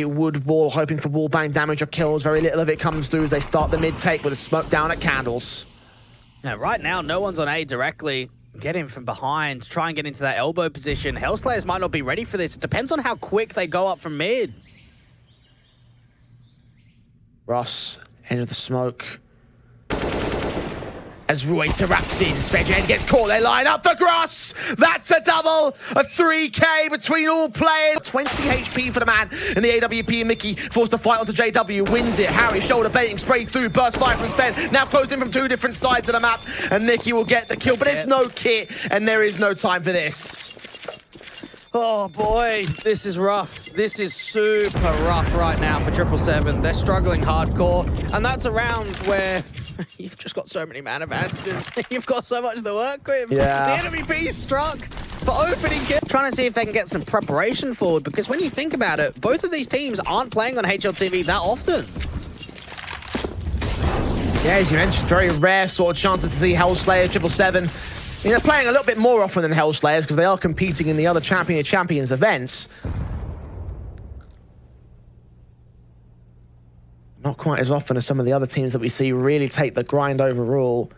Wood wall, hoping for wall bang damage or kills. Very little of it comes through as they start the mid take with a smoke down at Candles. Now, right now, no one's on A directly. Get him from behind, try and get into that elbow position. Hellslayers might not be ready for this. It depends on how quick they go up from mid. Ross, end of the smoke. As Ruyter wraps in, Svedjehed gets caught, they line up the Grus! That's a double! A 3K between all players! 20 HP for the man, and the AWP and Mikki forced to fight onto JW, wins it. Harry shoulder baiting, spray through, burst fire from Sved, now closed in from two different sides of the map, and Mikki will get the kill, but it's no kit, and there is no time for this. Oh boy, this is rough. This is super rough right now for 777. They're struggling hardcore, and that's a round where you've just got so many man advantages. You've got so much to work with. Yeah. The enemy B struck for opening kill. Trying to see if they can get some preparation forward, because when you think about it, both of these teams aren't playing on HLTV that often. Yeah, as you mentioned, very rare sort of chances to see Hellslayers, 777. You know, playing a little bit more often than Hellslayers because they are competing in the other Champion of Champions events. Not quite as often as some of the other teams that we see really take the grind overall.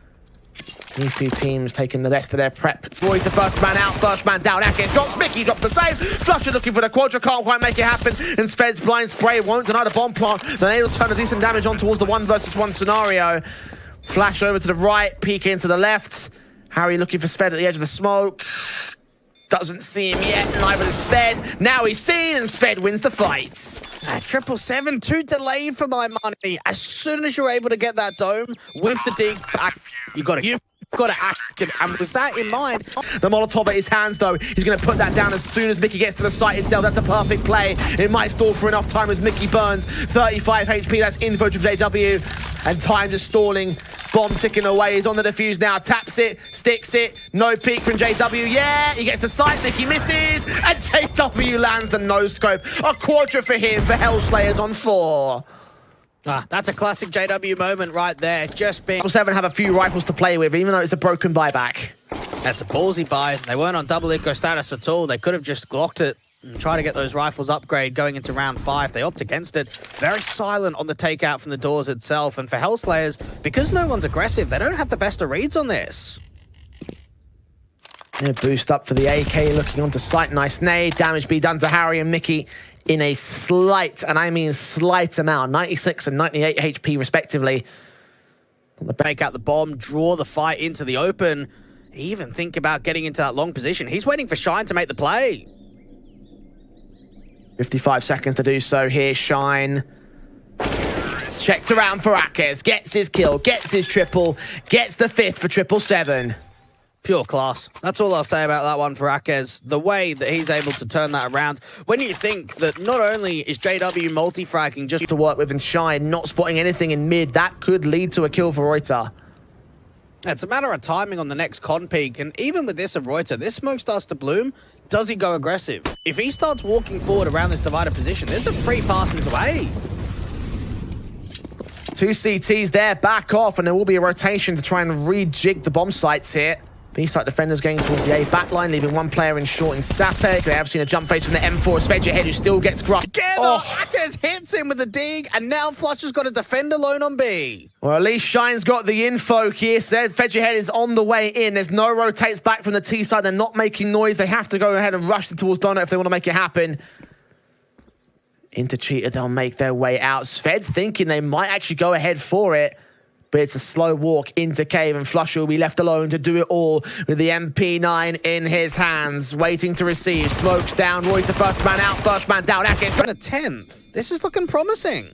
These two teams taking the rest of their prep. Ruyter first man out, first man down. Akez drops, Mikki drops the save. flusha looking for the quadra, can't quite make it happen. And Sved's blind spray won't deny the bomb plant. Then it'll turn a decent damage on towards the 1 versus 1 scenario. Flash over to the right, peek into the left. Harry looking for Sved at the edge of the smoke. Doesn't see him yet, neither does Sved. Now he's seen, and Sved wins the fight. 777, too delayed for my money. As soon as you're able to get that dome with the dig, you've got to act it. And with that in mind, the Molotov at his hands, though, he's going to put that down as soon as Mikki gets to the site itself. That's a perfect play. It might stall for enough time as Mikki burns 35 HP. That's info to JW, and time just stalling. Bomb ticking away. He's on the defuse now. Taps it, sticks it. No peek from JW. Yeah, he gets the sight. Mikki misses, and JW lands the no scope. A quadra for him for Hellslayers on 4. That's a classic JW moment right there. Just being 7 have a few rifles to play with, even though it's a broken buyback. That's a ballsy buy. They weren't on double eco status at all. They could have just glocked it and try to get those rifles upgrade going into round 5. They opt against it. Very silent on the takeout from the doors itself. And for Hellslayers, because no one's aggressive, they don't have the best of reads on this. Yeah, boost up for the AK, looking onto sight. Nice nade. Damage be done to Harry and Mikki in a slight, and I mean slight amount, 96 and 98 HP respectively. Take out the bomb, draw the fight into the open. Even think about getting into that long position. He's waiting for Shine to make the play. 55 seconds to do so here. Shine checked around for Akez, gets his kill, gets his triple, gets the 5th for 777. Pure class. That's all I'll say about that one for Akez. The way that he's able to turn that around. When you think that not only is JW multi-fragging just to work with, and Shine not spotting anything in mid, that could lead to a kill for Ruyter. It's a matter of timing on the next con peak, and even with this of Ruyter, this smoke starts to bloom. Does he go aggressive? If he starts walking forward around this divided position, there's a free pass into A. 2 CTs there, back off, and there will be a rotation to try and rejig the bomb sites here. B-side defenders going towards the A backline, leaving one player in short in Sapec. They have seen a jump base from the M4 Svedjehed, who still gets grushed. Akez hits him with the dig, and now flusha's got a defend alone on B. Well, at least Shine's got the info here. Svedjehed is on the way in. There's no rotates back from the T side. They're not making noise. They have to go ahead and rush towards Donut if they want to make it happen. Into Cheetah, they'll make their way out. Sved thinking they might actually go ahead for it. But it's a slow walk into cave, and flusha will be left alone to do it all with the MP9 in his hands, waiting to receive. Smokes down, Ruyter first man out, first man down. Akez trying to 10th. This is looking promising.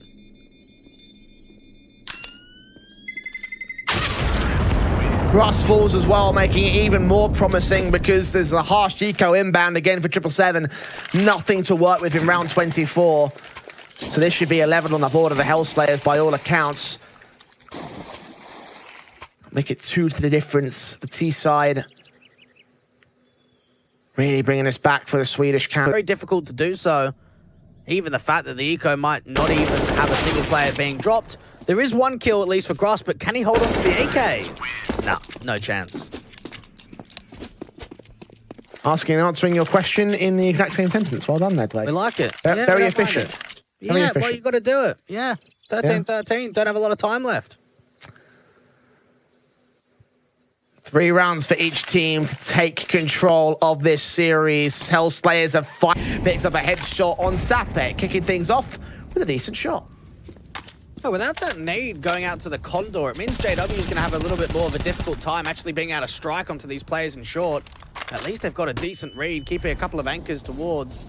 Grass falls as well, making it even more promising because there's a harsh eco inbound again for 777. Nothing to work with in round 24. So this should be a level on the board of the Hellslayers by all accounts. Make it 2 to the difference. The T side really bringing us back for the Swedish camp. Very difficult to do so. Even the fact that the eco might not even have a single player being dropped. There is 1 kill at least for Grus, but can he hold on to the AK? No chance. Asking and answering your question in the exact same sentence. Well done there, Blake. We like it. Very efficient. Yeah, well, you got to do it. Yeah, 13-13. Don't have a lot of time left. 3 rounds for each team to take control of this series. Hellslayers have picks up a headshot on Sapec, kicking things off with a decent shot. Oh, without that nade going out to the Condor, it means JW is going to have a little bit more of a difficult time actually being able to strike onto these players in short. At least they've got a decent read, keeping a couple of anchors towards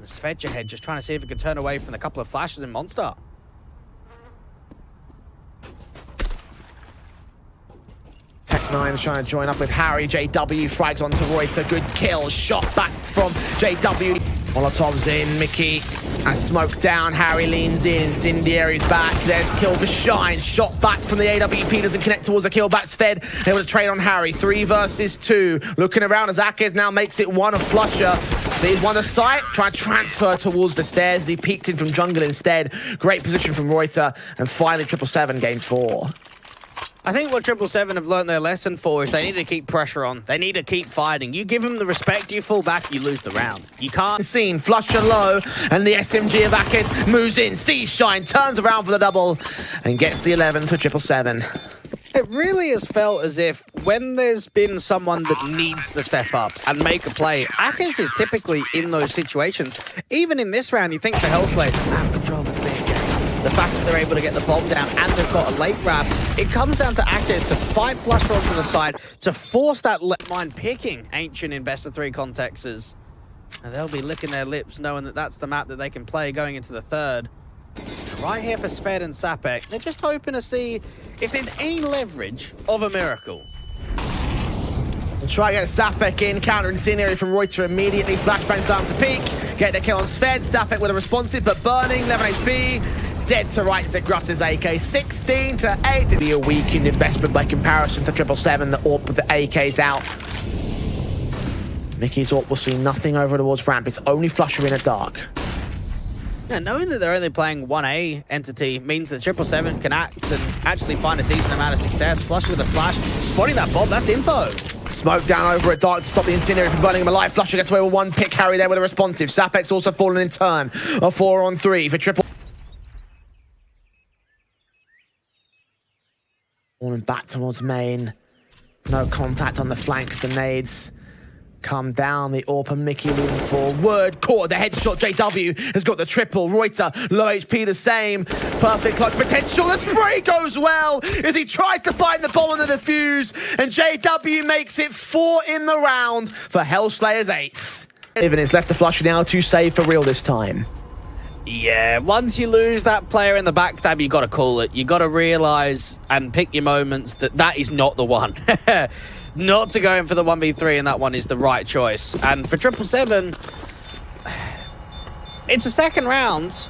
the Svedjehed, just trying to see if it can turn away from the couple of flashes in Monster. Tech9's trying to join up with Harry. JW frags onto Ruyter. Good kill. Shot back from JW. Molotov's in. Mikki has smoke down. Harry leans in. Incendiary's back. There's kill for Shine. Shot back from the AWP. Doesn't connect towards the kill back. Sved able to trade on Harry. 3 versus 2. Looking around as akez now makes it 1 of flusha. Sees one aside. Try to transfer towards the stairs. He peeked in from jungle instead. Great position from Ruyter. And finally 777 game 4. I think what 777 have learned their lesson for is they need to keep pressure on. They need to keep fighting. You give them the respect, you fall back, you lose the round. You can't... Seen flusha low, and the SMG of akez moves in. Sees Shine, turns around for the double, and gets the 11 for 777. It really has felt as if when there's been someone that needs to step up and make a play, akez is typically in those situations. Even in this round, you think the Hellslayers have control of the big game. The fact that they're able to get the bomb down and they've got a late grab, it comes down to akez to fight flusha onto the side, to force that mind picking Ancient in best of 3 contexts. And they'll be licking their lips knowing that that's the map that they can play going into the third. Right here for Sved and Sapec, they're just hoping to see if there's any leverage of a miracle. We'll try to get Sapec in, counter incendiary from Ruyter immediately. Flashbang down to peak, get the kill on Sved. Sapec with a responsive, but burning, 11 HP. Dead to right to Grus's AK, 16 to 8. It'll be a weakened investment by comparison to 777, the AWP with the AKs out. Mikki's AWP will see nothing over towards ramp. It's only flusha in a dark. Yeah, knowing that they're only playing 1A entity means that 777 can act and actually find a decent amount of success. Flusha with a flash, spotting that bomb, that's info. Smoke down over a dark to stop the incendiary from burning him alive. Flusha gets away with 1 pick. Harry there with a responsive. Sapec's also fallen in turn. A 4-on-3 for triple. Falling back towards main. No contact on the flanks. The nades come down. The AWP and Mikki moving forward. Caught the headshot. JW has got the triple. Ruyter, low HP the same. Perfect clutch potential. The spray goes well as he tries to find the bomb on the defuse. And JW makes it 4 in the round for Hellslayers 8th. Even it's left to flush now to save for real this time. Yeah, once you lose that player in the backstab, you got to call it. You got to realize and pick your moments that that is not the one. Not to go in for the 1v3, and that one is the right choice. And for 777, it's a second round,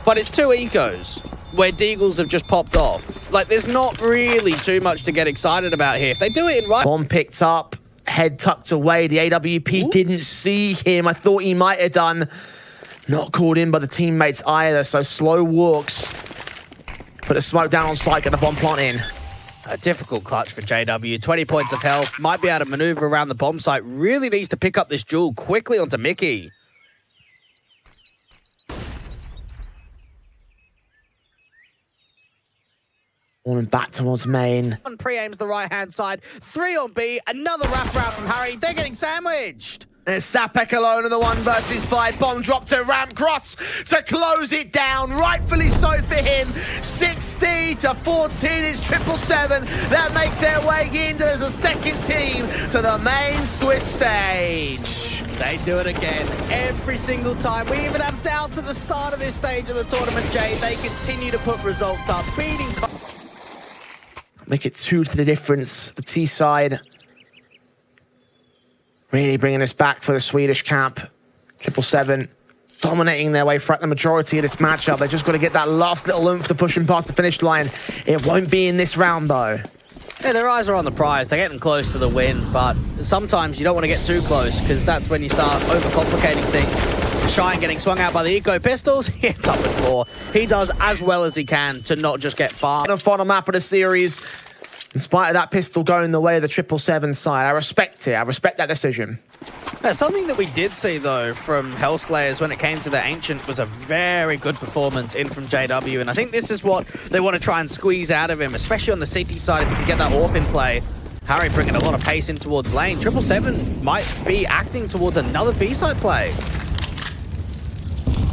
but it's 2 ecos where Deagles have just popped off. Like, there's not really too much to get excited about here. If they do it in right... Bomb picked up, head tucked away. The AWP didn't see him. I thought he might have done. Not called in by the teammates either, so slow walks. Put a smoke down on site, get the bomb plant in. A difficult clutch for JW. 20 points of health. Might be able to maneuver around the bomb site. Really needs to pick up this duel quickly onto Mikki. Falling back towards main. One pre-aims the right-hand side. 3 on B. Another wraparound from Harry. They're getting sandwiched. There's Sapec alone in the 1 versus 5. Bomb drop to ramp. Cross to close it down. Rightfully so for him. 60 to 14 is 777. They'll make their way into as a second team to the main Swiss stage. They do it again. Every single time. We even have doubts at the start of this stage of the tournament, Jay. They continue to put results up. Beating... Make it 2 to the difference. The T side. Really bringing us back for the Swedish camp. 777 dominating their way throughout the majority of this matchup. They just got to get that last little oomph to push them past the finish line. It won't be in this round, though. Yeah, their eyes are on the prize. They're getting close to the win, but sometimes you don't want to get too close because that's when you start overcomplicating things. Shine getting swung out by the eco pistols. He hits up at 4. He does as well as he can to not just get far. The final map of the series. In spite of that pistol going the way of the 777 side, I respect it. I respect that decision. Something that we did see, though, from Hellslayers when it came to the Ancient was a very good performance in from JW, and I think this is what they want to try and squeeze out of him, especially on the CT side if you can get that AWP in play. Harry bringing a lot of pace in towards lane. 777 might be acting towards another B-side play.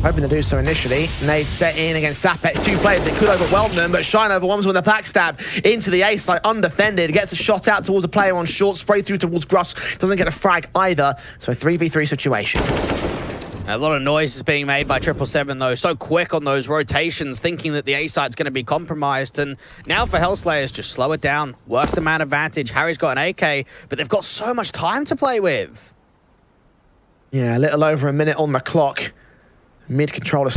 Hoping to do so initially. Nade set in against Sapec. 2 players, it could overwhelm them, but Shine overwhelms with a backstab into the A site, undefended. Gets a shot out towards a player on short, spray through towards Grus. Doesn't get a frag either, so a 3v3 situation. A lot of noise is being made by 777, though. So quick on those rotations, thinking that the A site's going to be compromised. And now for Hellslayers, just slow it down, work the man advantage. Harry's got an AK, but they've got so much time to play with. Yeah, a little over a minute on the clock. Mid controller